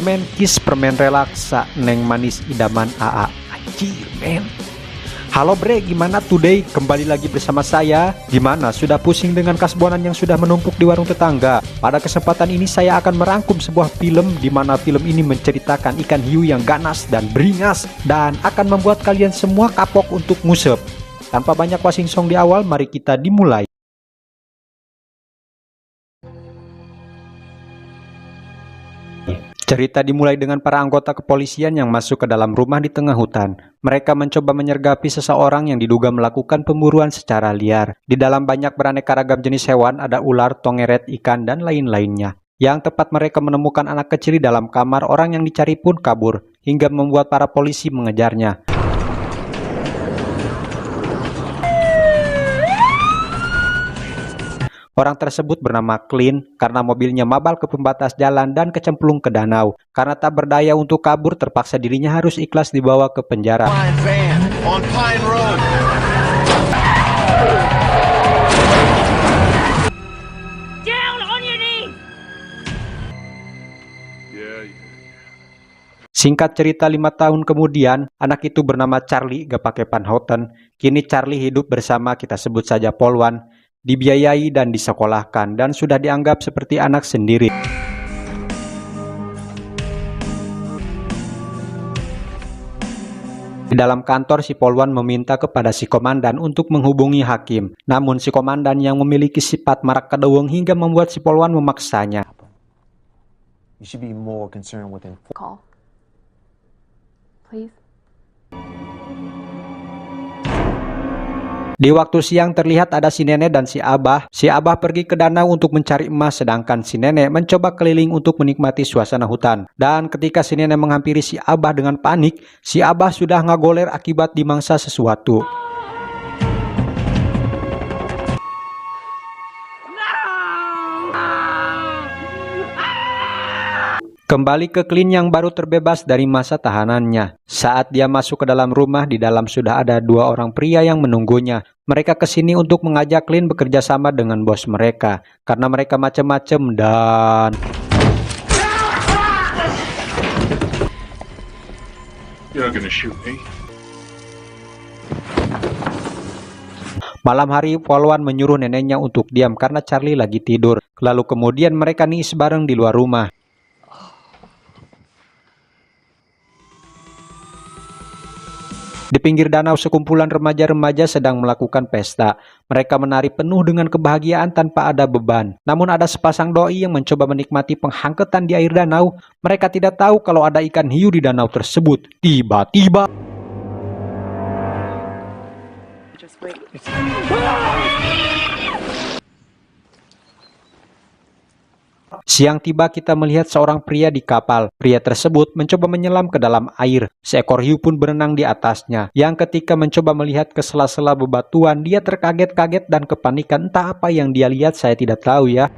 permen kis, permen relaksa, neng manis idaman AA. Anjir men. Halo bre, gimana today? Kembali lagi bersama saya. Gimana, sudah pusing dengan kasbonan yang sudah menumpuk di warung tetangga? Pada kesempatan ini saya akan merangkum sebuah film di mana film ini menceritakan ikan hiu yang ganas dan beringas dan akan membuat kalian semua kapok untuk ngusep. Tanpa banyak wasing song di awal, mari kita dimulai. Cerita dimulai dengan para anggota kepolisian yang masuk ke dalam rumah di tengah hutan. Mereka mencoba menyergapi seseorang yang diduga melakukan pemburuan secara liar. Di dalam banyak beraneka ragam jenis hewan, ada ular, tongeret, ikan, dan lain-lainnya. Yang tepat mereka menemukan anak kecil di dalam kamar, orang yang dicari pun kabur, hingga membuat para polisi mengejarnya. Orang tersebut bernama Clint karena mobilnya mabal ke pembatas jalan dan kecemplung ke danau. Karena tak berdaya untuk kabur, terpaksa dirinya harus ikhlas dibawa ke penjara. Singkat cerita, 5 tahun kemudian, anak itu bernama Charlie, gak pakai Van Houten. Kini Charlie hidup bersama, kita sebut saja Polwan. Dibiayai dan disekolahkan dan sudah dianggap seperti anak sendiri. Di dalam kantor, si Polwan meminta kepada si komandan untuk menghubungi hakim. Namun si komandan yang memiliki sifat marak kedeweng hingga membuat si Polwan memaksanya. You should be more concerned with Call. Please. Di waktu siang terlihat ada si nenek dan si abah. Si abah pergi ke danau untuk mencari emas, sedangkan si nenek mencoba keliling untuk menikmati suasana hutan. Dan ketika si nenek menghampiri si abah dengan panik, si abah sudah ngagoler akibat dimangsa sesuatu. Kembali ke Clint yang baru terbebas dari masa tahanannya. Saat dia masuk ke dalam rumah, di dalam sudah ada 2 orang pria yang menunggunya. Mereka kesini untuk mengajak Clint bekerja sama dengan bos mereka. Karena mereka macam-macam dan... You're not gonna shoot me. Malam hari, Polwan menyuruh neneknya untuk diam karena Charlie lagi tidur. Lalu kemudian mereka niis bareng di luar rumah. Di pinggir danau, sekumpulan remaja-remaja sedang melakukan pesta. Mereka menari penuh dengan kebahagiaan tanpa ada beban. Namun ada sepasang doi yang mencoba menikmati penghangketan di air danau. Mereka tidak tahu kalau ada ikan hiu di danau tersebut. Tiba-tiba... Siang tiba, kita melihat seorang pria di kapal. Pria tersebut mencoba menyelam ke dalam air. Seekor hiu pun berenang di atasnya. Yang ketika mencoba melihat ke sela-sela bebatuan, dia terkaget-kaget dan kepanikan. Entah apa yang dia lihat, saya tidak tahu ya.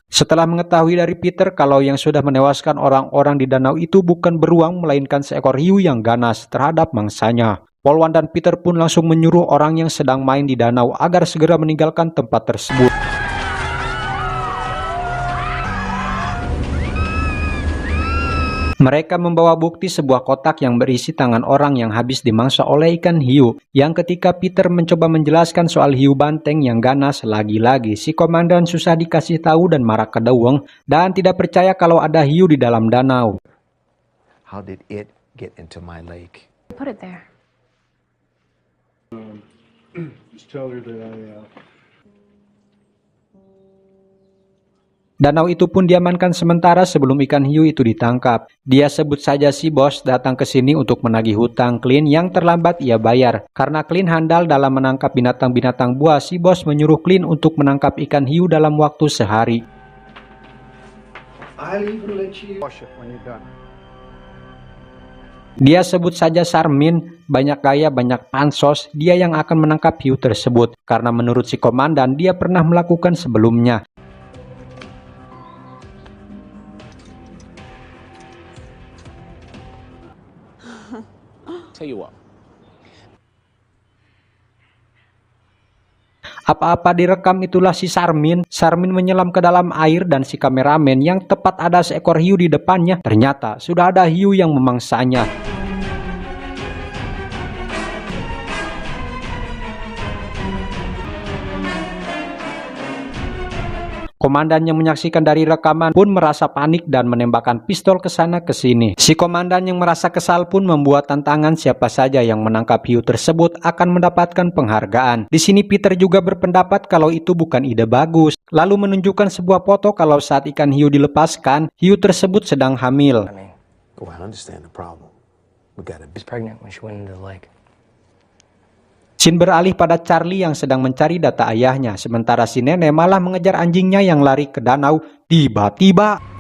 Setelah mengetahui dari Peter kalau yang sudah menewaskan orang-orang di danau itu bukan beruang, melainkan seekor hiu yang ganas terhadap mangsanya. Polwan dan Peter pun langsung menyuruh orang yang sedang main di danau agar segera meninggalkan tempat tersebut. Mereka membawa bukti sebuah kotak yang berisi tangan orang yang habis dimangsa oleh ikan hiu. Yang ketika Peter mencoba menjelaskan soal hiu banteng yang ganas, lagi-lagi si komandan susah dikasih tahu dan marah kedeweng dan tidak percaya kalau ada hiu di dalam danau. how did it get into my lake? Put it there. Just tell her that Danau itu pun diamankan sementara sebelum ikan hiu itu ditangkap. Dia sebut saja si bos datang ke sini untuk menagih hutang Clint yang terlambat ia bayar. Karena Clint handal dalam menangkap binatang-binatang buas, si bos menyuruh Clint untuk menangkap ikan hiu dalam waktu sehari. Dia sebut saja Sarmin, banyak gaya, banyak pansos, dia yang akan menangkap hiu tersebut. Karena menurut si komandan, dia pernah melakukan sebelumnya. Tell you what. Apa-apa direkam itulah si Charmin. Charmin menyelam ke dalam air dan si kameramen yang tepat ada seekor hiu di depannya. Ternyata sudah ada hiu yang memangsanya. Komandan yang menyaksikan dari rekaman pun merasa panik dan menembakkan pistol ke sana ke sini. Si komandan yang merasa kesal pun membuat tantangan siapa saja yang menangkap hiu tersebut akan mendapatkan penghargaan. Di sini Peter juga berpendapat kalau itu bukan ide bagus. Lalu menunjukkan sebuah foto kalau saat ikan hiu dilepaskan, hiu tersebut sedang hamil. Oh, I understand the problem. We gotta be She was pregnant when she went into the lake. Shin beralih pada Charlie yang sedang mencari data ayahnya, sementara si nenek malah mengejar anjingnya yang lari ke danau. Tiba-tiba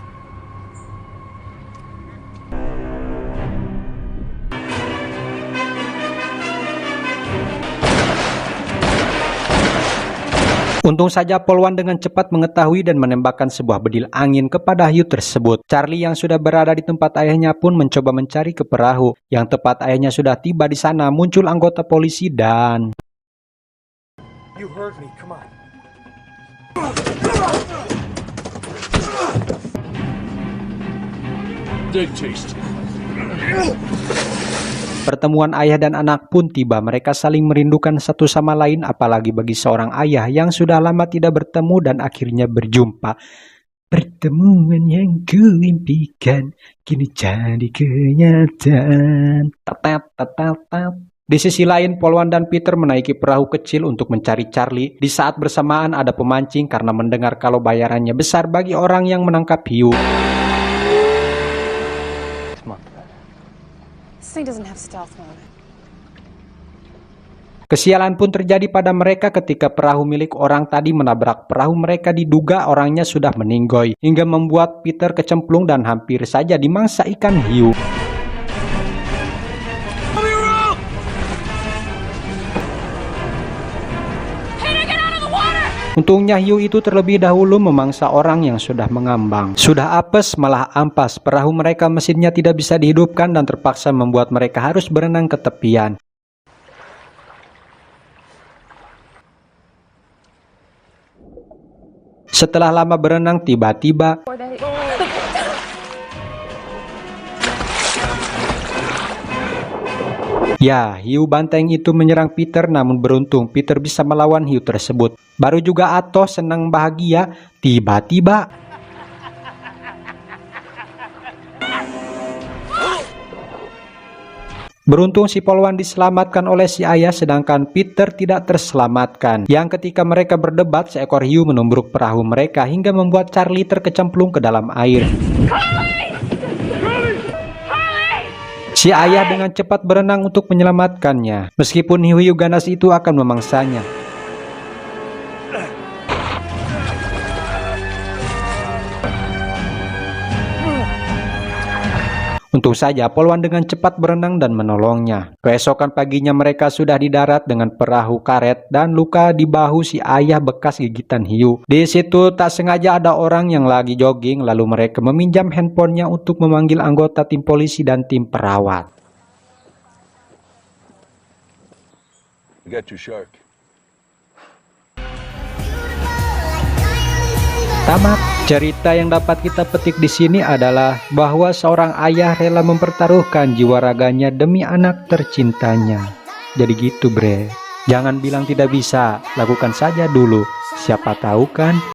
untung saja Polwan dengan cepat mengetahui dan menembakkan sebuah bedil angin kepada hiu tersebut. Charlie yang sudah berada di tempat ayahnya pun mencoba mencari ke perahu. Yang tepat ayahnya sudah tiba di sana, muncul anggota polisi dan... You heard me, come on. Dead taste. Pertemuan ayah dan anak pun tiba. Mereka saling merindukan satu sama lain, apalagi bagi seorang ayah yang sudah lama tidak bertemu dan akhirnya berjumpa. Pertemuan yang kuimpikan kini jadi kenyataan. Tetet, tetet, tetet. Di sisi lain, Polwan dan Peter menaiki perahu kecil untuk mencari Charlie. Di saat bersamaan ada pemancing karena mendengar kalau bayarannya besar bagi orang yang menangkap hiu. This thing doesn't have stealth mode. Kesialan pun terjadi pada mereka ketika perahu milik orang tadi menabrak perahu mereka, diduga orangnya sudah meninggoy, hingga membuat Peter kecemplung dan hampir saja dimangsa ikan hiu. Untungnya hiu itu terlebih dahulu memangsa orang yang sudah mengambang. Sudah apes malah ampas, perahu mereka mesinnya tidak bisa dihidupkan dan terpaksa membuat mereka harus berenang ke tepian. Setelah lama berenang, tiba-tiba ya, hiu banteng itu menyerang Peter, namun beruntung Peter bisa melawan hiu tersebut. Baru juga Atos senang bahagia, tiba-tiba beruntung si Polwan diselamatkan oleh si ayah, sedangkan Peter tidak terselamatkan. Yang ketika mereka berdebat, seekor hiu menumbruk perahu mereka hingga membuat Charlie terkecemplung ke dalam air. Si ayah dengan cepat berenang untuk menyelamatkannya, meskipun hiu-hiu ganas itu akan memangsanya. Untung saja Polwan dengan cepat berenang dan menolongnya. Keesokan paginya mereka sudah di darat dengan perahu karet dan luka di bahu si ayah bekas gigitan hiu. Di situ tak sengaja ada orang yang lagi jogging, lalu mereka meminjam handphonenya untuk memanggil anggota tim polisi dan tim perawat. We got your shark. Tamat. Cerita yang dapat kita petik di sini adalah bahwa seorang ayah rela mempertaruhkan jiwa raganya demi anak tercintanya. Jadi gitu, bre. Jangan bilang tidak bisa, lakukan saja dulu. Siapa tahu kan